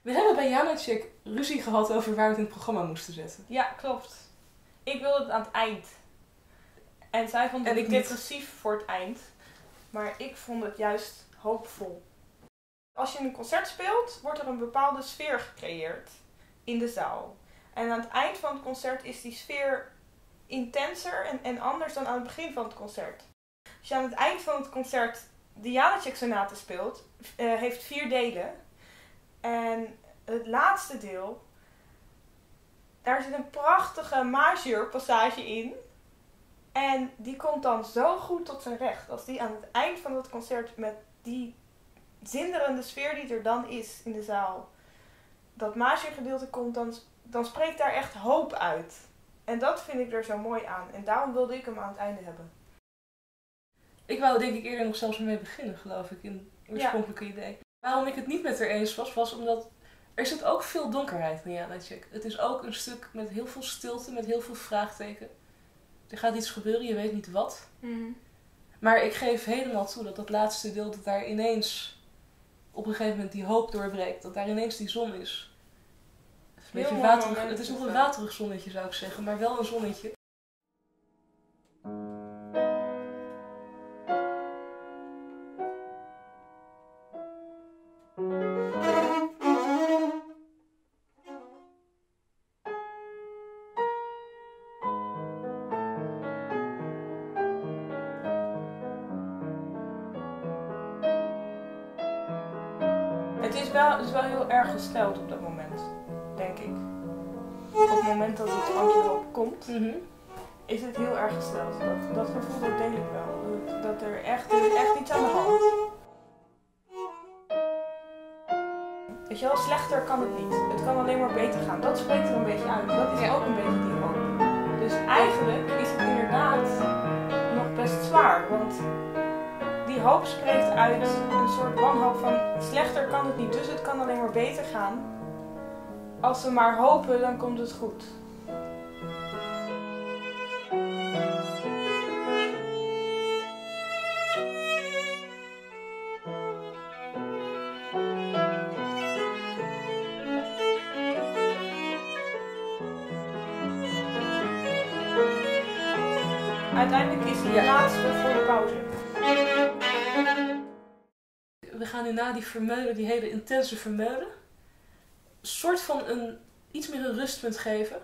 We hebben bij Janacek ruzie gehad over waar we het in het programma moesten zetten. Ja, klopt. Ik wilde het aan het eind. En zij vond het depressief voor het eind. Maar ik vond het juist hoopvol. Als je een concert speelt, wordt er een bepaalde sfeer gecreëerd in de zaal. En aan het eind van het concert is die sfeer intenser en anders dan aan het begin van het concert. Als je aan het eind van het concert de Janacek sonate speelt, heeft 4 delen. En het laatste deel, daar zit een prachtige majeur passage in. En die komt dan zo goed tot zijn recht. Als die aan het eind van het concert met die zinderende sfeer die er dan is in de zaal, dat majeurgedeelte komt, dan spreekt daar echt hoop uit. En dat vind ik er zo mooi aan. En daarom wilde ik hem aan het einde hebben. Ik wou denk ik eerder nog zelfs mee beginnen, geloof ik, in het oorspronkelijke idee. Waarom ik het niet met haar eens was omdat er zit ook veel donkerheid in Janacek. Het is ook een stuk met heel veel stilte, met heel veel vraagteken. Er gaat iets gebeuren, je weet niet wat. Maar ik geef helemaal toe dat laatste deel, dat daar ineens op een gegeven moment die hoop doorbreekt. Dat daar ineens die zon is. Een beetje waterig, het is nog een waterig zonnetje zou ik zeggen, maar wel een zonnetje. Het is wel heel erg gesteld op dat moment, denk ik. Op het moment dat het sprankje erop komt, is het heel erg gesteld. Dat gevoel dat deel ik wel. Dat er echt iets aan de hand. Weet je wel, slechter kan het niet. Het kan alleen maar beter gaan. Dat spreekt er een beetje uit. Dat is ook een beetje die hoop. Dus eigenlijk is het inderdaad nog best zwaar. Want die hoop spreekt uit een soort wanhoop van slechter kan het niet, dus het kan alleen maar beter gaan. Als we maar hopen, dan komt het goed. Uiteindelijk is het de laatste voor de pauze. We gaan nu na die vermeulen, die hele intense vermeulen, een soort van iets meer een rustpunt geven.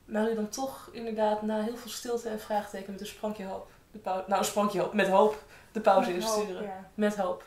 Maar u dan toch inderdaad na heel veel stilte en vraagteken met een sprankje hoop. Een sprankje hoop, met hoop de pauze insturen. Ja. Met hoop.